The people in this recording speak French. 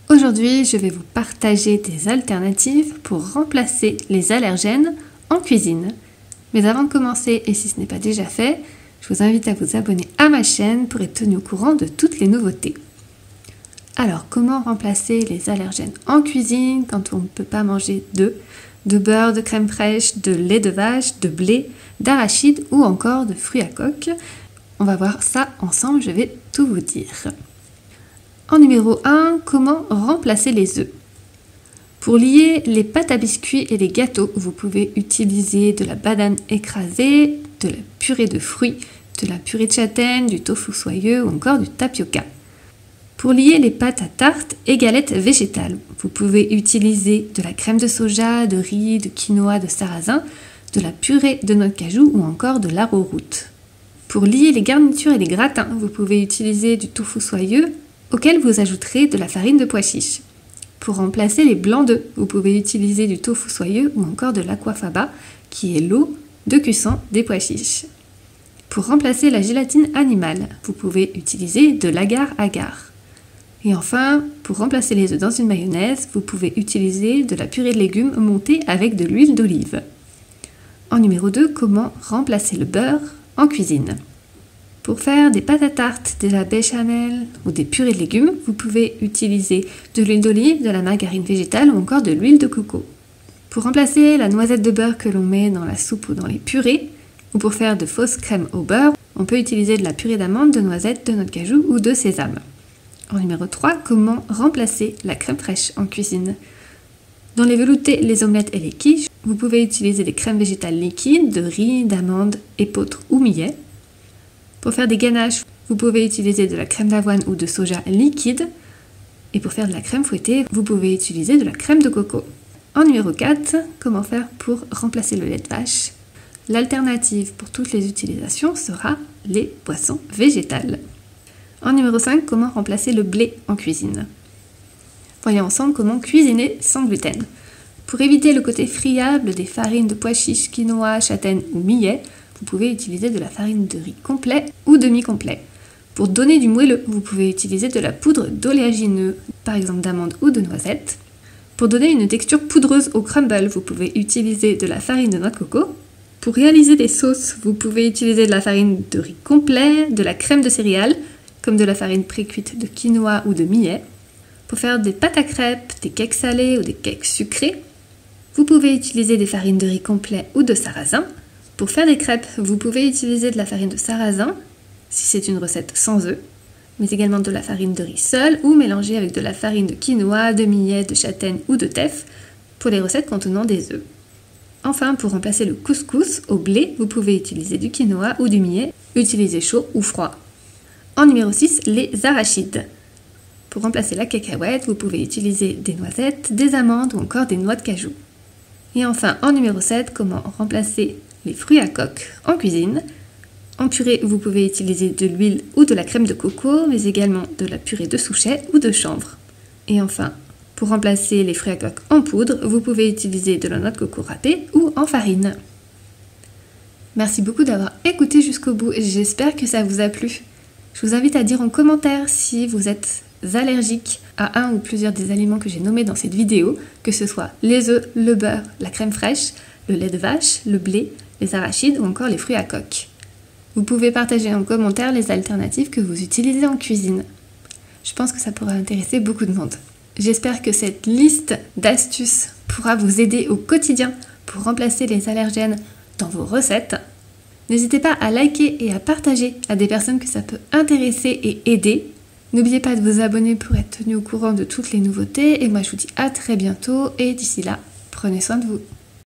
Aujourd'hui, je vais vous partager des alternatives pour remplacer les allergènes en cuisine. Mais avant de commencer, et si ce n'est pas déjà fait, je vous invite à vous abonner à ma chaîne pour être tenu au courant de toutes les nouveautés. Alors, comment remplacer les allergènes en cuisine quand on ne peut pas manger d'œufs, de beurre, de crème fraîche, de lait de vache, de blé, d'arachide ou encore de fruits à coque? On va voir ça ensemble, je vais tout vous dire. En numéro 1, comment remplacer les œufs? Pour lier les pâtes à biscuits et les gâteaux, vous pouvez utiliser de la banane écrasée, de la purée de fruits, de la purée de châtaigne, du tofu soyeux ou encore du tapioca. Pour lier les pâtes à tarte et galettes végétales, vous pouvez utiliser de la crème de soja, de riz, de quinoa, de sarrasin, de la purée de noix de cajou ou encore de l'arrowroot. Pour lier les garnitures et les gratins, vous pouvez utiliser du tofu soyeux auquel vous ajouterez de la farine de pois chiche. Pour remplacer les blancs d'œufs, vous pouvez utiliser du tofu soyeux ou encore de l'aquafaba, qui est l'eau de cuisson des pois chiches. Pour remplacer la gélatine animale, vous pouvez utiliser de l'agar-agar. Et enfin, pour remplacer les œufs dans une mayonnaise, vous pouvez utiliser de la purée de légumes montée avec de l'huile d'olive. En numéro 2, comment remplacer le beurre en cuisine? Pour faire des pâtes à tarte, de la béchamel ou des purées de légumes, vous pouvez utiliser de l'huile d'olive, de la margarine végétale ou encore de l'huile de coco. Pour remplacer la noisette de beurre que l'on met dans la soupe ou dans les purées, ou pour faire de fausses crèmes au beurre, on peut utiliser de la purée d'amande, de noisettes, de noix de cajou ou de sésame. En numéro 3, comment remplacer la crème fraîche en cuisine? Dans les veloutés, les omelettes et les quiches, vous pouvez utiliser des crèmes végétales liquides de riz, d'amandes, épeautre ou millet. Pour faire des ganaches, vous pouvez utiliser de la crème d'avoine ou de soja liquide. Et pour faire de la crème fouettée, vous pouvez utiliser de la crème de coco. En numéro 4, comment faire pour remplacer le lait de vache? L'alternative pour toutes les utilisations sera les boissons végétales. En numéro 5, comment remplacer le blé en cuisine? Voyons ensemble comment cuisiner sans gluten. Pour éviter le côté friable des farines de pois chiches, quinoa, châtaigne ou millet, vous pouvez utiliser de la farine de riz complet ou demi-complet. Pour donner du moelleux, vous pouvez utiliser de la poudre d'oléagineux, par exemple d'amande ou de noisette. Pour donner une texture poudreuse au crumble, vous pouvez utiliser de la farine de noix de coco. Pour réaliser des sauces, vous pouvez utiliser de la farine de riz complet, de la crème de céréales, comme de la farine précuite de quinoa ou de millet. Pour faire des pâtes à crêpes, des cakes salés ou des cakes sucrés, vous pouvez utiliser des farines de riz complet ou de sarrasin. Pour faire des crêpes, vous pouvez utiliser de la farine de sarrasin, si c'est une recette sans œufs, mais également de la farine de riz seule ou mélangée avec de la farine de quinoa, de millet, de châtaigne ou de teff pour les recettes contenant des œufs. Enfin, pour remplacer le couscous au blé, vous pouvez utiliser du quinoa ou du millet, utilisez chaud ou froid. En numéro 6, les arachides. Pour remplacer la cacahuète, vous pouvez utiliser des noisettes, des amandes ou encore des noix de cajou. Et enfin, en numéro 7, comment remplacer les fruits à coque en cuisine. En purée, vous pouvez utiliser de l'huile ou de la crème de coco, mais également de la purée de souchet ou de chanvre. Et enfin, pour remplacer les fruits à coque en poudre, vous pouvez utiliser de la noix de coco râpée ou en farine. Merci beaucoup d'avoir écouté jusqu'au bout et j'espère que ça vous a plu. Je vous invite à dire en commentaire si vous êtes allergique à un ou plusieurs des aliments que j'ai nommés dans cette vidéo, que ce soit les œufs, le beurre, la crème fraîche, le lait de vache, le blé, les arachides ou encore les fruits à coque. Vous pouvez partager en commentaire les alternatives que vous utilisez en cuisine. Je pense que ça pourra intéresser beaucoup de monde. J'espère que cette liste d'astuces pourra vous aider au quotidien pour remplacer les allergènes dans vos recettes. N'hésitez pas à liker et à partager à des personnes que ça peut intéresser et aider. N'oubliez pas de vous abonner pour être tenu au courant de toutes les nouveautés et moi je vous dis à très bientôt et d'ici là, prenez soin de vous.